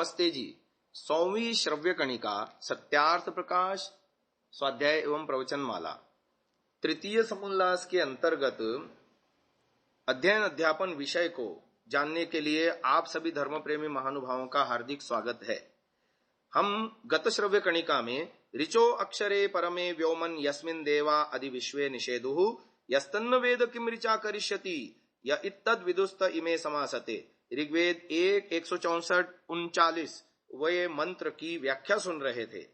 नमस्ते जी। 100वीं श्रव्य कणिका सत्यार्थ प्रकाश स्वाध्याय एवं प्रवचन माला तृतीय समुल्लास के अंतर्गत अध्ययन अध्यापन विषय को जानने के लिए आप सभी धर्म प्रेमी महानुभावों का हार्दिक स्वागत है। हम गत श्रव्य कणिका में ऋचो अक्षरे परमे व्योमन यस्मिन् देवा अधि विश्वे निषेधुः यस्तन्न वेद किम ऋचा करिष्यति य इत्तद् विदुस्त इमे समासते ऋग्वेद 1/164-39 वे मंत्र की व्याख्या सुन रहे थे।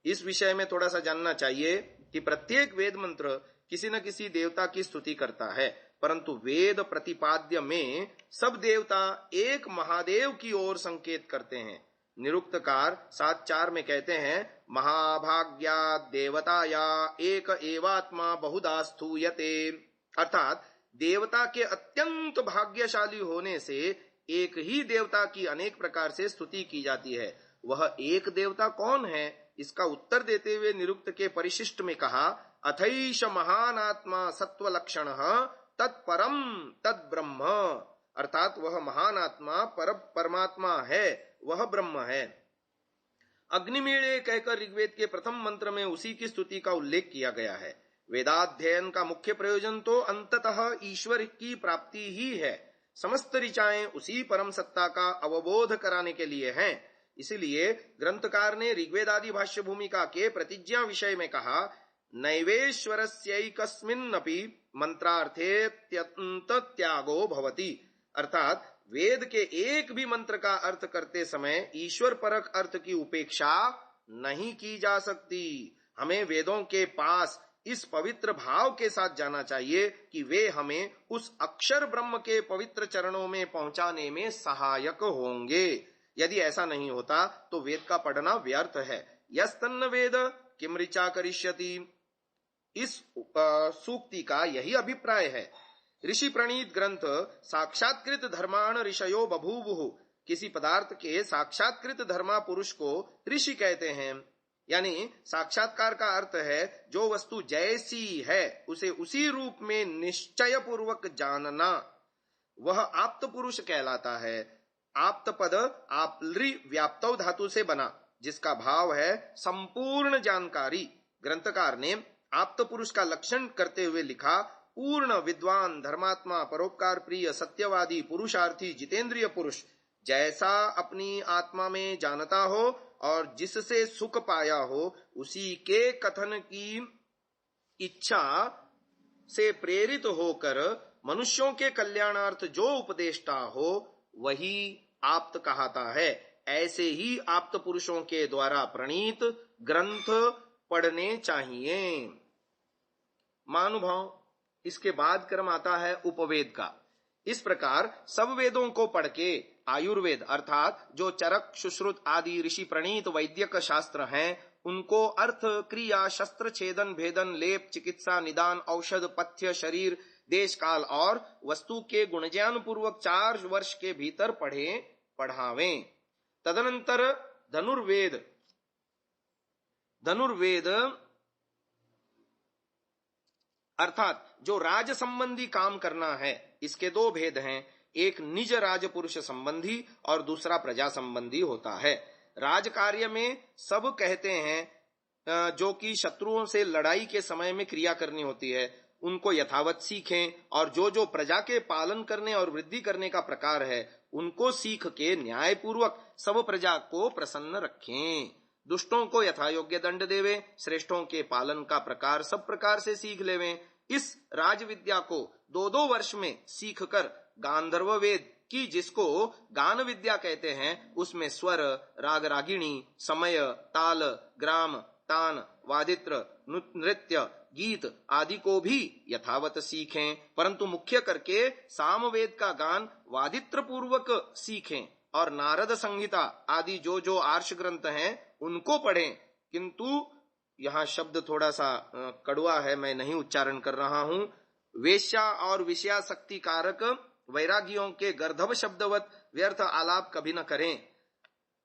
इस विषय में थोड़ा सा जानना चाहिए कि प्रत्येक वेद मंत्र किसी न किसी देवता की स्तुति करता है, परंतु वेद प्रतिपाद्य में सब देवता एक महादेव की ओर संकेत करते हैं। निरुक्तकार 7.4 में कहते हैं, महाभाग्या देवताया एक एवात्मा बहुधा स्तूयते, अर्थात देवता के अत्यंत भाग्यशाली होने से एक ही देवता की अनेक प्रकार से स्तुति की जाती है। वह एक देवता कौन है? इसका उत्तर देते हुए निरुक्त के परिशिष्ट में कहा, अथैष महान आत्मा सत्व लक्षण तत्परम तद ब्रह्म, अर्थात वह महान आत्मा परमात्मा है, वह ब्रह्म है। अग्निमीळे कहकर ऋग्वेद के प्रथम मंत्र में उसी की स्तुति का उल्लेख किया गया है। वेदाध्ययन का मुख्य प्रयोजन तो अंततः ईश्वर की प्राप्ति ही है। समस्त ऋचाएं उसी परम सत्ता का अवबोध कराने के लिए हैं। इसलिए ग्रंथकार ने ऋग्वेदादि भाष्य भूमिका के प्रतिज्ञा विषय में कहा, नैवेश्वरस्यैकस्मिन्नपि मंत्रार्थेत्यंत त्यागो भवति, अर्थात वेद के एक भी मंत्र का अर्थ करते समय ईश्वर परक अर्थ की उपेक्षा नहीं की जा सकती। हमें वेदों के पास इस पवित्र भाव के साथ जाना चाहिए कि वे हमें उस अक्षर ब्रह्म के पवित्र चरणों में पहुंचाने में सहायक होंगे। यदि ऐसा नहीं होता तो वेद का पढ़ना व्यर्थ है। यस्तन्न वेद किम ऋचा करिष्यति, इस सूक्ति का यही अभिप्राय है। ऋषि प्रणीत ग्रंथ साक्षात्कृत धर्माण ऋषयो बभूवुः, किसी पदार्थ के साक्षात्कृत धर्मा पुरुष को ऋषि कहते हैं। यानी साक्षात्कार का अर्थ है जो वस्तु जैसी है उसे उसी रूप में निश्चय पूर्वक जानना, वह आप्त पुरुष कहलाता है। आप्त पद आप्लृ व्याप्तौ धातु से बना, जिसका भाव है संपूर्ण जानकारी। ग्रंथकार ने आप्त पुरुष का लक्षण करते हुए लिखा, पूर्ण विद्वान धर्मात्मा परोपकार प्रिय सत्यवादी पुरुषार्थी जितेंद्रिय पुरुष जैसा अपनी आत्मा में जानता हो और जिससे सुख पाया हो, उसी के कथन की इच्छा से प्रेरित होकर मनुष्यों के कल्याणार्थ जो उपदेष्टा हो, वही आप्त कहता है। ऐसे ही आप्त पुरुषों के द्वारा प्रणीत ग्रंथ पढ़ने चाहिए। महानुभाव, इसके बाद क्रम आता है उपवेद का। इस प्रकार सब वेदों को पढ़ के आयुर्वेद अर्थात जो चरक सुश्रुत आदि ऋषि प्रणीत वैद्यक शास्त्र हैं, उनको अर्थ क्रिया शस्त्र छेदन भेदन लेप चिकित्सा निदान औषध पथ्य शरीर देश काल और वस्तु के गुणज्ञान पूर्वक 4 वर्ष के भीतर पढ़ावें। तदनंतर धनुर्वेद अर्थात जो राज संबंधी काम करना है, इसके 2 भेद हैं। एक निज राज पुरुष संबंधी और दूसरा प्रजा संबंधी होता है। राज कार्य में सब कहते हैं जो कि शत्रुओं से लड़ाई के समय में क्रिया करनी होती है, उनको यथावत सीखें, और जो प्रजा के पालन करने और वृद्धि करने का प्रकार है, उनको सीख के न्याय पूर्वक सब प्रजा को प्रसन्न रखें। दुष्टों को यथायोग्य दंड देवे, श्रेष्ठों के पालन का प्रकार सब प्रकार से सीख लेवें। इस राज विद्या को 2-2 वर्ष में सीख कर गांधर्व वेद की, जिसको गान विद्या कहते हैं, उसमें स्वर राग रागिणी समय ताल ग्राम तान वादित्र नृत्य गीत आदि को भी यथावत सीखें, परंतु मुख्य करके सामवेद का गान वादित्र पूर्वक सीखें और नारद संहिता आदि जो आर्ष ग्रंथ हैं उनको पढ़ें। किंतु यहाँ शब्द थोड़ा सा कड़वा है, मैं नहीं उच्चारण कर रहा हूं। वेश्या और विषयासक्ति कारक वैरागियों के गर्धव शब्दवत व्यर्थ आलाप कभी न करें।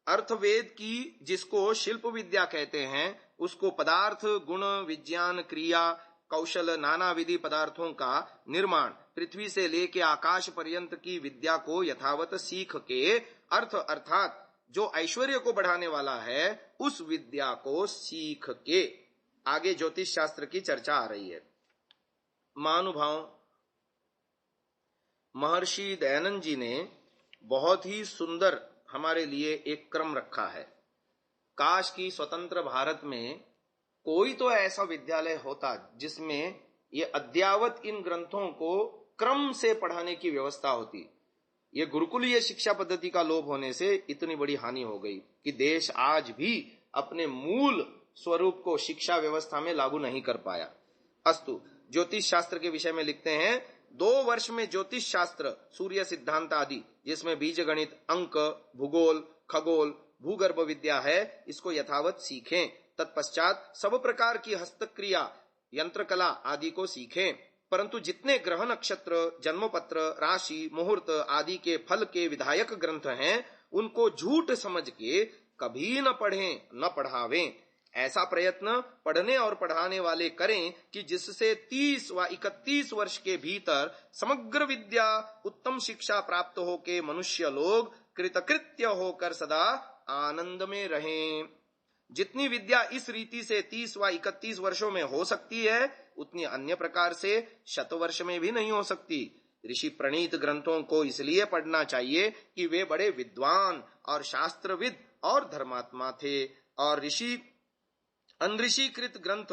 अर्थवेद की, जिसको शिल्प विद्या कहते हैं, उसको पदार्थ गुण विज्ञान क्रिया कौशल नाना विधि पदार्थों का निर्माण पृथ्वी से लेके आकाश पर्यंत की विद्या को यथावत सीख के अर्थ अर्थात जो ऐश्वर्य को बढ़ाने वाला है उस विद्या को सीख के। आगे ज्योतिष शास्त्र की चर्चा आ रही है। महानुभाव, महर्षि दयानंद जी ने बहुत ही सुंदर हमारे लिए एक क्रम रखा है। काश की स्वतंत्र भारत में कोई तो ऐसा विद्यालय होता जिसमें ये अद्यावत इन ग्रंथों को क्रम से पढ़ाने की व्यवस्था होती। ये गुरुकुलीय शिक्षा पद्धति का लोप होने से इतनी बड़ी हानि हो गई कि देश आज भी अपने मूल स्वरूप को शिक्षा व्यवस्था में लागू नहीं कर पाया। अस्तु, ज्योतिष शास्त्र के विषय में लिखते हैं, 2 वर्ष में ज्योतिष शास्त्र, सूर्य सिद्धांत आदि, जिसमें बीज गणित, अंक, भूगोल, खगोल, भूगर्भ विद्या है, इसको यथावत सीखें। तत्पश्चात सब प्रकार की हस्तक्रिया, यंत्रकला आदि को सीखें। परंतु जितने ग्रह, नक्षत्र, जन्मपत्र, राशि, मुहूर्त आदि के फल के विधायक ग्रंथ हैं, उनको झूठ समझ के कभी न पढ़ें, न पढ़ावें। ऐसा प्रयत्न पढ़ने और पढ़ाने वाले करें कि जिससे 30 व 31 वर्ष के भीतर समग्र विद्या, उत्तम शिक्षा प्राप्त होके मनुष्य लोग कृतकृत्य होकर सदा आनंद में रहें। जितनी विद्या इस रीति से 30 व 31 वर्षों में हो सकती है, उतनी अन्य प्रकार से शतवर्ष में भी नहीं हो सकती। ऋषि प्रणीत ग्रंथों को इसलिए पढ़ना चाहिए कि वे बड़े विद्वान और शास्त्रविद और धर्मात्मा थे, और अनऋषिकृत ग्रंथ,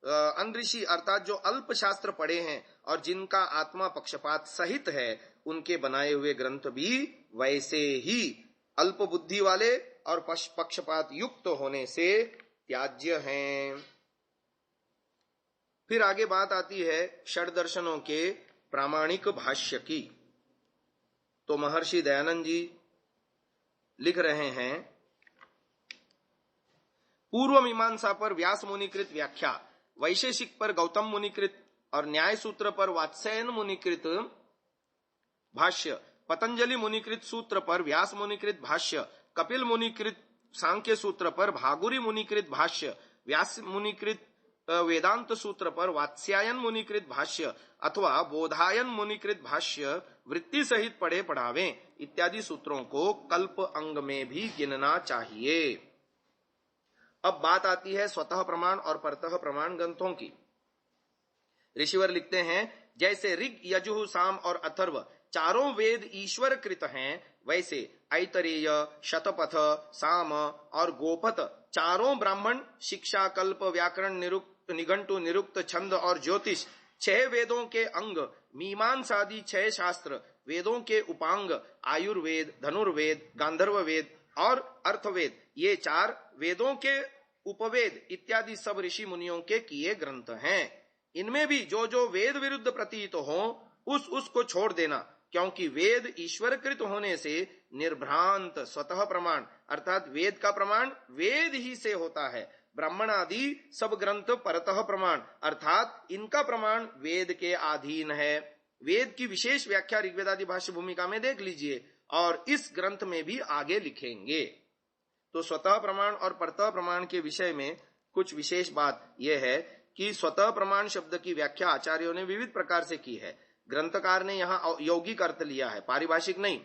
अनऋषि अर्थात जो अल्प शास्त्र पढ़े हैं और जिनका आत्मा पक्षपात सहित है, उनके बनाए हुए ग्रंथ भी वैसे ही अल्प बुद्धि वाले और पक्षपात युक्त होने से त्याज्य हैं। फिर आगे बात आती है षड्दर्शनों के प्रामाणिक भाष्य की। तो महर्षि दयानंद जी लिख रहे हैं, पूर्व मीमांसा पर व्यास मुनिकृत व्याख्या, वैशेषिक पर गौतम मुनिकृत और न्याय सूत्र पर वात्स्यायन मुनिकृत भाष्य, पतंजलि मुनिकृत सूत्र पर व्यास मुनिकृत भाष्य, कपिल मुनिकृत सांख्य सूत्र पर भागुरी मुनिकृत भाष्य, व्यास मुनिकृत वेदांत सूत्र पर वात्स्यायन मुनिकृत भाष्य अथवा बोधायन मुनिकृत भाष्य वृत्ति सहित पढ़े पढ़ावें इत्यादि सूत्रों को कल्प अंग में भी गिनना चाहिए। अब बात आती है स्वतः प्रमाण और परतः प्रमाण ग्रंथों की। ऋषिवर लिखते हैं, जैसे ऋग, यजुः, साम और अथर्व चारों वेद ईश्वर कृत हैं, वैसे ऐतरेय, शतपथ, साम और गोपथ चारों ब्राह्मण, शिक्षा, कल्प, व्याकरण, निघंटु, निरुक्त, छंद और ज्योतिष 6 वेदों के अंग, मीमांसादि 6 शास्त्र, वेदों के उपांग, आयुर्वेद, धनुर्वेद, गांधर्व वेद और अर्थवेद, ये 4 वेदों के उपवेद इत्यादि सब ऋषि मुनियों के किए ग्रंथ हैं। इनमें भी जो जो वेद विरुद्ध प्रतीत हो उसको छोड़ देना, क्योंकि वेद ईश्वरकृत होने से निर्भ्रांत स्वतः प्रमाण अर्थात वेद का प्रमाण वेद ही से होता है। ब्राह्मण आदि सब ग्रंथ परतः प्रमाण अर्थात इनका प्रमाण वेद के अधीन है। वेद की विशेष व्याख्या ऋग्वेदादि भाष्य भूमिका में देख लीजिए, और इस ग्रंथ में भी आगे लिखेंगे। तो स्वतः प्रमाण और परतः प्रमाण के विषय में कुछ विशेष बात यह है कि स्वतः प्रमाण शब्द की व्याख्या आचार्यों ने विविध प्रकार से की है। ग्रंथकार ने यहाँ यौगिक अर्थ लिया है, पारिभाषिक नहीं।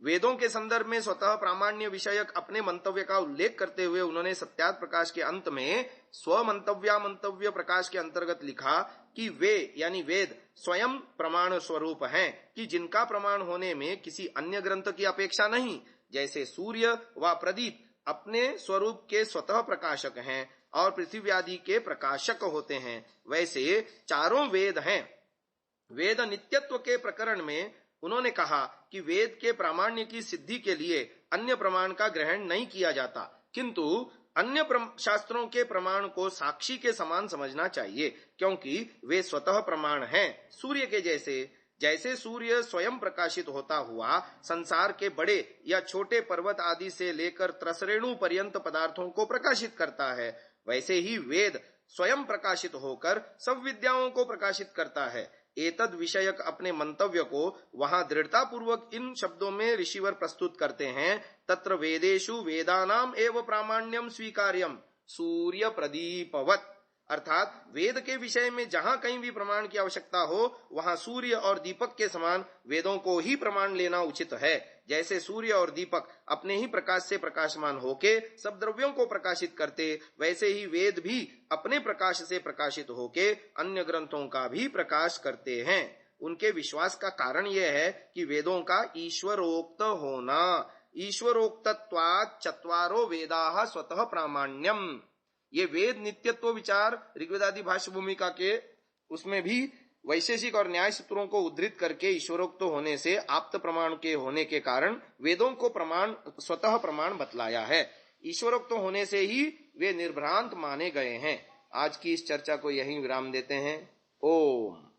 वेदों के संदर्भ में स्वतः प्रामाण्य विषयक अपने मंतव्य का उल्लेख करते हुए उन्होंने सत्यार्थ प्रकाश के अंत में स्वमंतव्य प्रकाश के अंतर्गत लिखा कि वे यानी वेद स्वयं प्रमाण स्वरूप हैं, कि जिनका प्रमाण होने में किसी अन्य ग्रंथ की अपेक्षा नहीं। जैसे सूर्य व प्रदीप अपने स्वरूप के स्वतः प्रकाशक हैं और पृथ्वी आदि के प्रकाशक होते हैं, वैसे चारों वेद हैं। वेद नित्यत्व के प्रकरण में उन्होंने कहा कि वेद के प्रामाण्य की सिद्धि के लिए अन्य प्रमाण का ग्रहण नहीं किया जाता, किंतु अन्य शास्त्रों के प्रमाण को साक्षी के समान समझना चाहिए, क्योंकि वे स्वतः प्रमाण हैं। सूर्य के जैसे सूर्य स्वयं प्रकाशित होता हुआ संसार के बड़े या छोटे पर्वत आदि से लेकर त्रसरेणु पर्यंत पदार्थों को प्रकाशित करता है, वैसे ही वेद स्वयं प्रकाशित होकर सब विद्याओं को प्रकाशित करता है। एतद विषयक अपने मंतव्य को वहां दृढ़ता पूर्वक इन शब्दों में ऋषिवर प्रस्तुत करते हैं, तत्र वेदेषु वेदानाम एव प्रामाण्यम स्वीकार्यम सूर्य प्रदीपवत, अर्थात वेद के विषय में जहां कहीं भी प्रमाण की आवश्यकता हो वहां सूर्य और दीपक के समान वेदों को ही प्रमाण लेना उचित है। जैसे सूर्य और दीपक अपने ही प्रकाश से प्रकाशमान होके सब द्रव्यों को प्रकाशित करते, वैसे ही वेद भी अपने प्रकाश से प्रकाशित होके अन्य ग्रंथों का भी प्रकाश करते हैं। उनके विश्वास का कारण यह है कि वेदों का ईश्वरोक्त होना। ईश्वरोक्तत्वात् चत्वारो वेदाः स्वतः प्रामाण्यम। ये वेद नित्यत्व विचार ऋग्वेदादि भाष्य भूमिका के उसमें भी वैशेषिक और न्याय सूत्रों को उद्धृत करके ईश्वरोक्त होने से आप्त प्रमाण के होने के कारण वेदों को प्रमाण स्वतः प्रमाण बतलाया है। ईश्वरोक्त होने से ही वे निर्भ्रांत माने गए हैं। आज की इस चर्चा को यहीं विराम देते हैं। ओम।